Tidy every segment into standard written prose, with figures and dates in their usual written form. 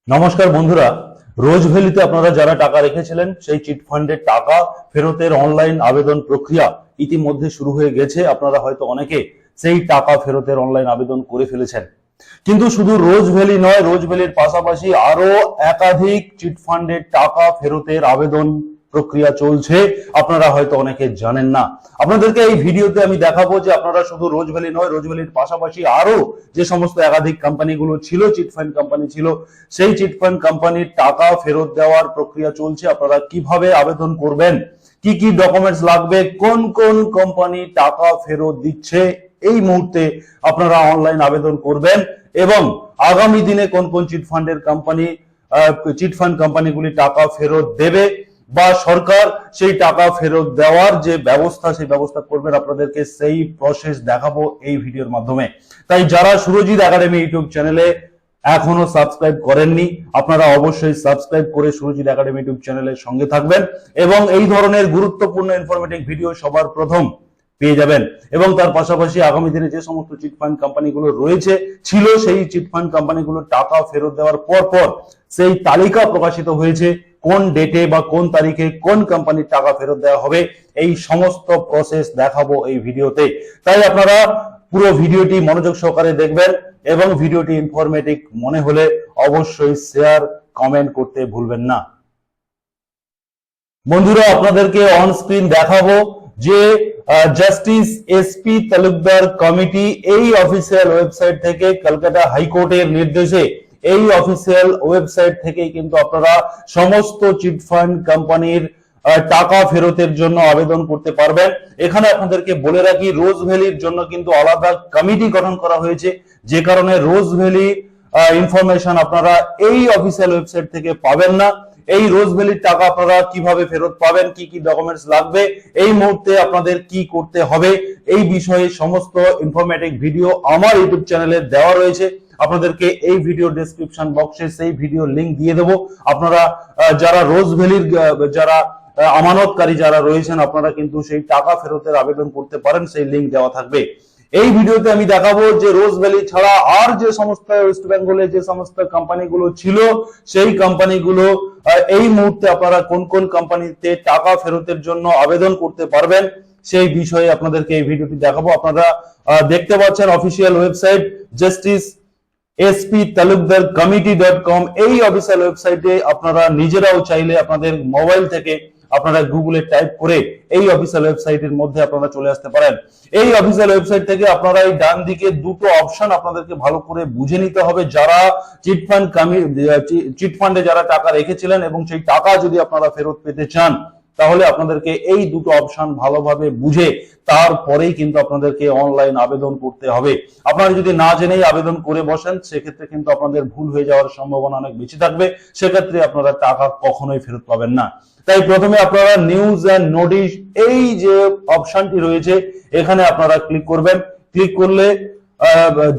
নমস্কার বন্ধুরা, রোজ ভ্যালিতে আপনারা যারা টাকা রেখেছিলেন সেই চিট ফান্ডের টাকা ফেরতের অনলাইন আবেদন প্রক্রিয়া ইতিমধ্যে শুরু হয়ে গেছে। আপনারা হয়তো অনেকে সেই টাকা ফেরতের অনলাইন আবেদন করে ফেলেছেন, কিন্তু শুধু রোজ ভ্যালি নয়, রোজ ভ্যালির পাশাপাশি আরো একাধিক চিট ফান্ডের টাকা ফেরতের আবেদন প্রক্রিয়া চলছে। আপনারা হয়তো অনেকে জানেন না। আপনাদেরকে এই ভিডিওতে আমি দেখাবো যে আপনারা শুধু রোজ ভ্যালি নয়, রোজ ভ্যালির পাশাপাশি আরো যে সমস্ত একাধিক কোম্পানিগুলো ছিল, চিট ফান্ড কোম্পানি ছিল, সেই চিট ফান্ড কোম্পানির টাকা ফেরত দেওয়ার প্রক্রিয়া চলছে। আপনারা কিভাবে আবেদন করবেন, কি কি ডকুমেন্টস লাগবে, কোন কোন কোম্পানি টাকা ফেরত দিচ্ছে, এই মুহূর্তে আপনারা অনলাইন আবেদন করবেন এবং আগামী দিনে কোন কোন চিট ফান্ড কোম্পানিগুলি টাকা ফেরত দেবে বা সরকার সেই টাকা ফেরত দেওয়ার যে ব্যবস্থা, সেই ব্যবস্থা করবেন, আপনাদেরকে সেই প্রসেস দেখাবো এই ভিডিওর মাধ্যমে। তাই যারা সুরজিৎ একাডেমি ইউটিউব চ্যানেলে এখনো সাবস্ক্রাইব করেননি, আপনারা অবশ্যই সাবস্ক্রাইব করে সুরজিৎ একাডেমি ইউটিউব চ্যানেলের সঙ্গে থাকবেন এবং এই ধরনের গুরুত্বপূর্ণ ইনফরমেটিভ ভিডিও সবার প্রথম পেয়ে যাবেন। এবং তার পাশাপাশি আগামী দিনে যে সমস্ত চিট ফান্ড কোম্পানিগুলো ছিল, সেই চিট ফান্ড কোম্পানিগুলোর টাকা ফেরত দেওয়ার পর সেই তালিকা প্রকাশিত হয়েছে, কোন ডেটে বা কোন তারিখে কোন কোম্পানির টাকা ফেরত দেওয়া হবে, এই সমস্ত প্রসেস দেখাবো এই ভিডিওতে। তাই আপনারা পুরো ভিডিওটি মনোযোগ সহকারে দেখবেন এবং ভিডিওটি ইনফরমেটিভ মনে হলে অবশ্যই শেয়ার, কমেন্ট করতে ভুলবেন না। বন্ধুরা, আপনাদেরকে অন স্ক্রিন দেখাবো যে জাস্টিস এসপি তালুকদার কমিটি এই অফিসিয়াল ওয়েবসাইট থেকে, কলকাতা হাইকোর্টের নির্দেশে এই অফিসিয়াল ওয়েবসাইট থেকেই কিন্তু আপনারা সমস্ত চিট ফান্ড কোম্পানির টাকা ফেরতের জন্য আবেদন করতে পারবেন। এখানে আপনাদেরকে বলে রাখি, রোজ ভ্যালির জন্য কিন্তু আলাদা কমিটি গঠন করা হয়েছে, যে কারণে রোজ ভ্যালি ইনফরমেশন আপনারা এই অফিসিয়াল ওয়েবসাইট থেকে পাবেন না। এই রোজ ভ্যালির টাকা আপনারা কিভাবে ফেরত পাবেন, কি কি ডকুমেন্টস লাগবে, এই মুহূর্তে আপনাদের কি করতে হবে, এই বিষয়ে সমস্ত ইনফরমেটিভ ভিডিও আমার ইউটিউব চ্যানেলে দেওয়া রয়েছে। আপনাদেরকে এই ভিডিও ডেসক্রিপশন বক্সে সেই ভিডিও লিংক দিয়ে দেবো। আপনারা যারা রোজ ভ্যালির যারা আমানতকারী যারা রয়েছেন, আপনারা কিন্তু সেই টাকা ফেরতের আবেদন করতে পারেন, সেই লিংক দেওয়া থাকবে। এই ভিডিওতে আমি দেখাবো যে রোজ ভ্যালি ছাড়া আর যে সমস্ত ওয়েস্ট বেঙ্গলে যে সমস্ত কোম্পানিগুলো ছিল, সেই কোম্পানিগুলো এই মুহূর্তে আপনারা কোন কোন কোম্পানিতে টাকা ফেরতের জন্য আবেদন করতে পারবেন, সেই বিষয়ে আপনাদেরকে এই ভিডিওটি দেখাবো। আপনারা দেখতে পাচ্ছেন official website justice SP Talukdar committee dot com. এই অফিসিয়াল ওয়েবসাইটে আপনারা নিজেরাও চাইলে আপনাদের মোবাইল থেকে আপনারা গুগলে টাইপ করে এই অফিসিয়াল ওয়েবসাইটের মধ্যে আপনারা চলে আসতে পারেন। এই অফিসিয়াল ওয়েবসাইট থেকে আপনারা এই ডান দিকে দুটো অপশন আপনাদেরকে ভালো করে বুঝে নিতে হবে। যারা চিট ফান্ডে যারা টাকা রেখেছিলেন এবং সেই টাকা যদি আপনারা ফেরত পেতে চান, তাহলে আপনাদেরকে এই দুটো অপশন ভালোভাবে বুঝে তারপরেই কিন্তু আপনাদেরকে অনলাইন আবেদন করতে হবে। আপনারা যদি না জেনেই আবেদন করে বসেন, সেক্ষেত্রে কিন্তু আপনাদের ভুল হয়ে যাওয়ার সম্ভাবনা অনেক বেশি থাকবে, সেক্ষেত্রে আপনারা টাকা কখনোই ফেরত পাবেন না। তাই প্রথমে আপনারা নিউজ এন্ড নোটিশ, এই যে অপশনটি রয়েছে, এখানে আপনারা ক্লিক করবেন। ক্লিক করলে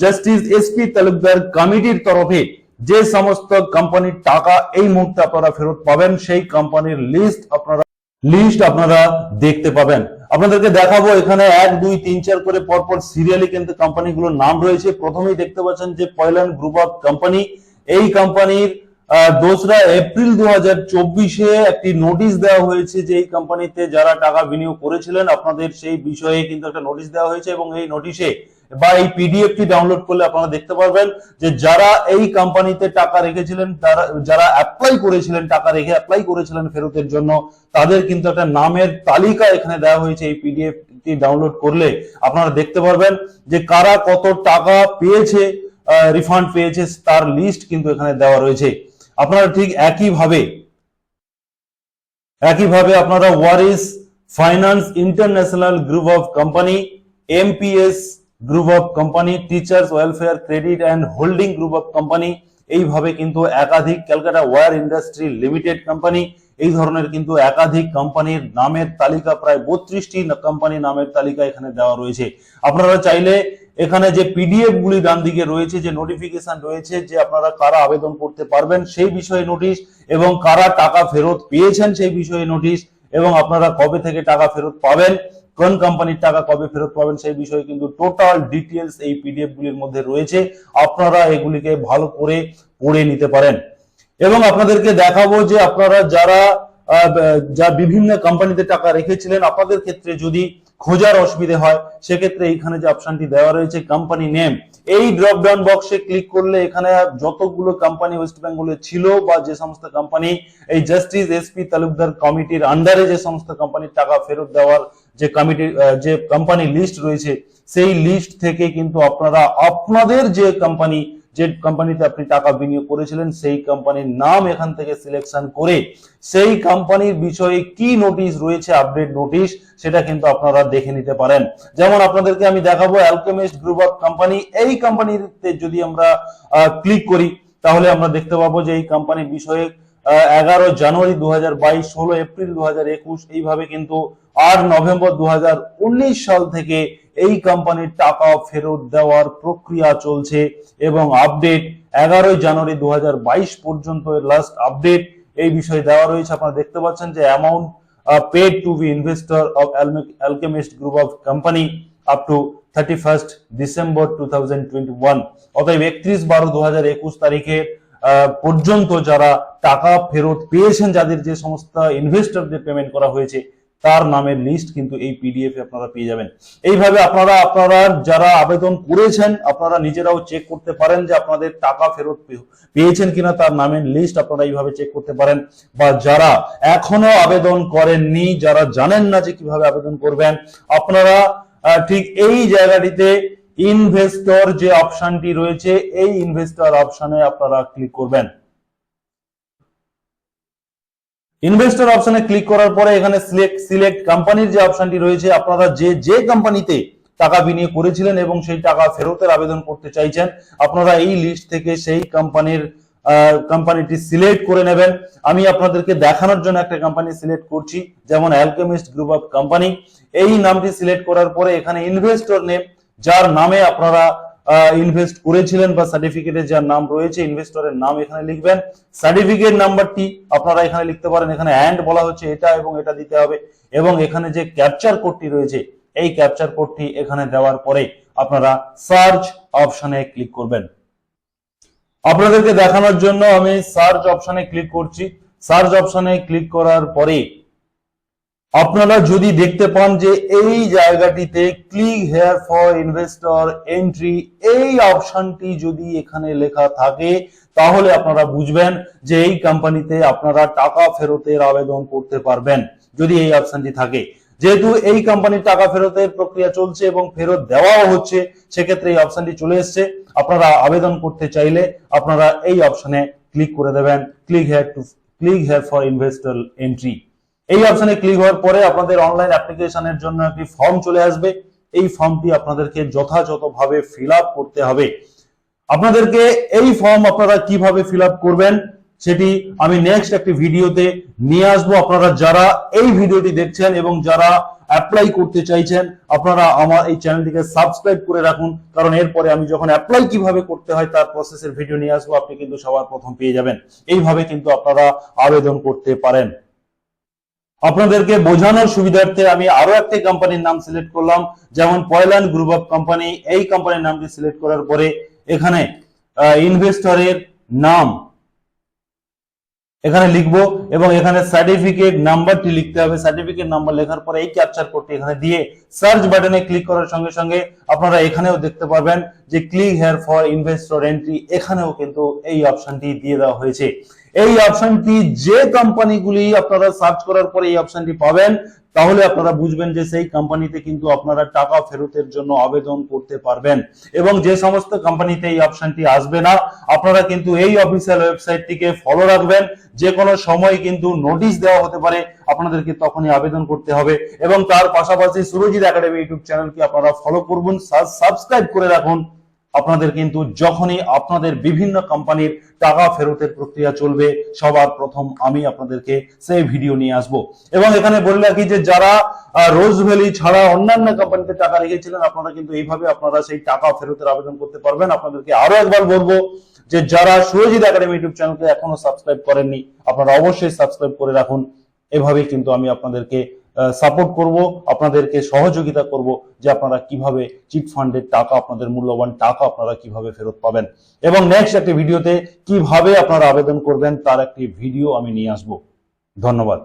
জাস্টিস এসপি তালুকদার কমিটির তরফে যে সমস্ত কোম্পানির টাকা এই মুহূর্তে আপনারা ফেরত পাবেন, সেই কোম্পানির লিস্ট আপনারা দেখতে পাবেন। আপনাদেরকে দেখাবো এখানে 1 2 3 4 করে পরপর সিরিয়ালি কিন্তু কোম্পানিগুলোর নাম রয়েছে। প্রথমেই দেখতে পাচ্ছেন যে পয়লান গ্রুপ অফ কোম্পানি। এই কোম্পানির 2 এপ্রিল 2024-এ একটি নোটিশ দেওয়া হয়েছে যে এই কোম্পানিতে যারা টাকা বিনিয়োগ করেছিলেন, আপনাদের সেই বিষয়ে কিন্তু একটা নোটিশ দেওয়া হয়েছে এবং এই নোটিশে বা এই পিডিএফটি ডাউনলোড করলে আপনারা দেখতে পারবেন যে যারা এই কোম্পানিতে টাকা রেখেছিলেন, যারা অ্যাপ্লাই করেছিলেন ফেরতের জন্য, তাদের কিন্তু একটা নামের তালিকা এখানে দেওয়া হয়েছে। এই পিডিএফটি ডাউনলোড করলে আপনারা দেখতে পারবেন যে কারা কত টাকা পেয়েছে, রিফান্ড পেয়েছে, তার লিস্ট কিন্তু এখানে দেওয়া রয়েছে। আপনারা ঠিক একইভাবে আপনারা Waris finance international group of company, MPS group of company, teachers welfare credit and holding group of company, এইভাবে কিন্তু একাধিক, Calcutta wire industry limited company, এই ধরনের কিন্তু একাধিক কোম্পানির নামের তালিকা, প্রায় 32টি কোম্পানি নামের তালিকা এখানে দেওয়া রয়েছে। আপনারা চাইলে এখানে যে পিডিএফ গুলি ডান দিকে রয়েছে, যে নোটিফিকেশন রয়েছে যে আপনারা কারা আবেদন করতে পারবেন সেই বিষয়ে নোটিশ, এবং কারা টাকা ফেরত পেয়েছেন সেই বিষয়ে নোটিশ, এবং আপনারা কবে থেকে টাকা ফেরত পাবেন, কোন কোম্পানির টাকা কবে ফেরত পাবেন সেই বিষয়ে কিন্তু টোটাল ডিটেইলস এই পিডিএফ গুলির মধ্যে রয়েছে। আপনারা এগুলিকে ভালো করে পড়ে নিতে পারেন। এবং আপনাদেরকে দেখাবো যে আপনারা যারা যা বিভিন্ন কোম্পানিতে টাকা রেখেছিলেন, আপনাদের ক্ষেত্রে যদি খোঁজার অসুবিধে হয় সেক্ষেত্রে এইখানে যে অপশনটি দেওয়া রয়েছে কোম্পানি নেম, এই ড্রপ ডাউন বক্সে ক্লিক করলে এখানে যতগুলো কোম্পানি ওয়েস্ট বেঙ্গলে ছিল বা যে সমস্ত কোম্পানি এই জাস্টিস এসপি তালুকদার কমিটির আন্ডারে যে সমস্ত কোম্পানির টাকা ফেরত দেওয়ার যে কমিটির যে কোম্পানি লিস্ট রয়েছে, সেই লিস্ট থেকে কিন্তু আপনারা আপনাদের যে কোম্পানিতে আপনি টাকা বিনিয়োগ করেছিলেন সেই কোম্পানির নাম এখান থেকে সিলেকশন করে সেই কোম্পানির বিষয়ে কি নোটিশ রয়েছে, আপডেট নোটিশ, সেটা কিন্তু আপনারা দেখে নিতে পারেন। যেমন আপনাদেরকে আমি দেখাবো অ্যালকেমিস্ট গ্রুপ অফ কোম্পানি। এই কোম্পানিতে যদি আমরা ক্লিক করি তাহলে আমরা দেখতে পাবো যে এই কোম্পানির বিষয়ে 11 জানুয়ারি 2022, 16 এপ্রিল 2021, এইভাবে কিন্তু 8 নভেম্বর 2019 সাল থেকে এই কোম্পানির টাকা ফেরত দেওয়ার প্রক্রিয়া চলছে এবং আপডেট 11 জানুয়ারি 2022 পর্যন্ত লাস্ট আপডেট এই বিষয়ে দেওয়া রয়েছে। আপনারা দেখতে পাচ্ছেন যে amount paid to be investor of alchemist group of company up to 31 December 2021, অতএব 31/12/2021 তারিখে পর্যন্ত যারা টাকা ফেরত পেয়েছেন, যাদের যে সমস্ত ইনভেস্টরদের পেমেন্ট করা হয়েছে তার নামের লিস্ট কিন্তু এই পিডিএফ এ আপনারা পেয়ে যাবেন। এইভাবে আপনারা যারা আবেদন করেছেন আপনারা নিজেরাও চেক করতে পারেন যে আপনাদের টাকা ফেরত পেয়েছেন কিনা, তার নামের লিস্ট আপনারা এইভাবে চেক করতে পারেন। বা যারা এখনো আবেদন করেননি, যারা জানেন না যে কিভাবে আবেদন করবেন, আপনারা ঠিক এই জায়গাটিতে ইনভেস্টর যে অপশনটি রয়েছে এই ইনভেস্টর অপশনে আপনারা ক্লিক করবেন। ইনভেস্টর অপশনে ক্লিক করার পরে এখানে সিলেক্ট কোম্পানির যে অপশনটি রয়েছে, আপনারা যে কোম্পানিতে টাকা বিনিয়োগ করেছিলেন এবং সেই টাকা ফেরতের আবেদন করতে চাইছেন, আপনারা এই লিস্ট থেকে সেই কোম্পানিটি সিলেক্ট করে নেবেন। আমি আপনাদেরকে দেখানোর জন্য একটা কোম্পানি সিলেক্ট করছি, যেমন অ্যালকেমিস্ট গ্রুপ অফ কোম্পানি। এই নামটি সিলেক্ট করার পরে এখানে ইনভেস্টর নেম, যার নামে আপনারা ইনভেস্ট করেছিলেন বা সার্টিফিকেটে যার নাম রয়েছে ইনভেস্টরের নাম এখানে লিখবেন। সার্টিফিকেট নাম্বারটি আপনারা এখানে লিখতে পারেন, এখানে অ্যান্ড বলা হচ্ছে এটা এবং এটা দিতে হবে। এবং এখানে যে ক্যাপচার কোডটি রয়েছে এই ক্যাপচার কোডটি এখানে দেওয়ার পরে আপনারা সার্চ অপশনে ক্লিক করবেন। আপনাদেরকে দেখানোর জন্য আমি সার্চ অপশনে ক্লিক করছি। সার্চ অপশনে ক্লিক করার পরে আপনারা যদি দেখতে পান যে এই জায়গাটিতে click here for investor entry, এই অপশনটি যদি এখানে লেখা থাকে তাহলে আপনারা বুঝবেন যে এই কোম্পানিতে আপনারা টাকা ফেরতের আবেদন করতে পারবেন যদি এই অপশনটি থাকে। যেহেতু এই কোম্পানির টাকা ফেরতের প্রক্রিয়া চলছে এবং ফেরত দেওয়াও হচ্ছে, সেক্ষেত্রে এই অপশনটি চলে এসছে। আপনারা আবেদন করতে চাইলে আপনারা এই অপশনে ক্লিক করে দেবেন, click here for investor entry. এই অপশনে ক্লিক হওয়ার পরে আপনাদের অনলাইন অ্যাপ্লিকেশনের জন্য একটি ফর্ম চলে আসবে। এই ফর্মটি আপনাদেরকে যথাযথভাবে ফিল আপ করতে হবে। আপনাদেরকে এই ফর্ম আপনারা কিভাবে ফিল আপ করবেন সেটি আমি নেক্সট একটি ভিডিওতে নিয়ে আসবো। আপনারা যারা এই ভিডিওটি দেখছেন এবং যারা অ্যাপ্লাই করতে চাইছেন আপনারা আমার এই চ্যানেলটিকে সাবস্ক্রাইব করে রাখুন, কারণ এরপরে আমি যখন অ্যাপ্লাই কিভাবে করতে হয় তার প্রসেসের ভিডিও নিয়ে আসবো, আপনি কিন্তু সবার প্রথম পেয়ে যাবেন। এইভাবে কিন্তু আপনারা আবেদন করতে পারেন। আপনাদেরকে বোঝানোর সুবিধার্থে আমি আরো একটি কোম্পানির নাম সিলেক্ট করলাম, যেমন পয়লান গ্রুপ অফ কোম্পানি। এই কোম্পানির নামটি সিলেক্ট করার পরে এখানে ইনভেস্টরের নাম এখানে লিখবো এবং এখানে সার্টিফিকেট নাম্বারটি লিখতে হবে। সার্টিফিকেট নাম্বার লেখার পরে এই ক্যাপচার কোডটি এখানে দিয়ে সার্চ বাটনে ক্লিক করার সঙ্গে সঙ্গে আপনারা এখানেও দেখতে পারবেন যে click here for investor entry, এখানেও কিন্তু এই অপশনটি দিয়ে দেওয়া হয়েছে। এই অপশনটি যে কোম্পানিগুলি আপনারা সার্চ করার পরে এই অপশনটি পাবেন তাহলে আপনারা বুঝবেন যে সেই কোম্পানিতে কিন্তু আপনারা টাকা ফেরতের জন্য আবেদন করতে পারবেন। এবং যে সমস্ত কোম্পানিতে এই অপশনটি আসবে না আপনারা কিন্তু এই অফিসিয়াল ওয়েবসাইটটিকে ফলো রাখবেন। যে কোনো সময় কিন্তু নোটিশ দেওয়া হতে পারে, আপনাদেরকে তখনই আবেদন করতে হবে। এবং তার পাশাপাশি সুরজিৎ একাডেমি ইউটিউব চ্যানেলকে আপনারা ফলো করুন, সাবস্ক্রাইব করে রাখুন। আপনাদের কিন্তু যখনই আপনাদের বিভিন্ন কোম্পানির টাকা ফেরতের প্রক্রিয়া চলবে সবার প্রথম আমি আপনাদেরকে সেই ভিডিও নিয়ে আসব। এবং এখানে বলে রাখি যে যারা রোজ ভ্যালি ছাড়া অন্যান্য কোম্পানিতে টাকা রেখেছিলেন আপনারা কিন্তু এইভাবে আপনারা সেই টাকা ফেরতের আবেদন করতে পারবেন। আপনাদেরকে আরো একবার বলবো যে যারা সুরজিৎ একাডেমি ইউটিউব চ্যানেলকে এখনো সাবস্ক্রাইব করেননি আপনারা অবশ্যই সাবস্ক্রাইব করে রাখুন। এভাবেই কিন্তু আমি আপনাদেরকে সাপোর্ট করব, আপনাদেরকে সহযোগিতা করব যে আপনারা কিভাবে চিট ফান্ডের টাকা, আপনাদের মূল্যবান টাকা আপনারা কিভাবে ফেরত পাবেন। এবং নেক্সট একটি ভিডিওতে কিভাবে আপনারা আবেদন করবেন তার একটি ভিডিও আমি নিয়ে আসব। ধন্যবাদ।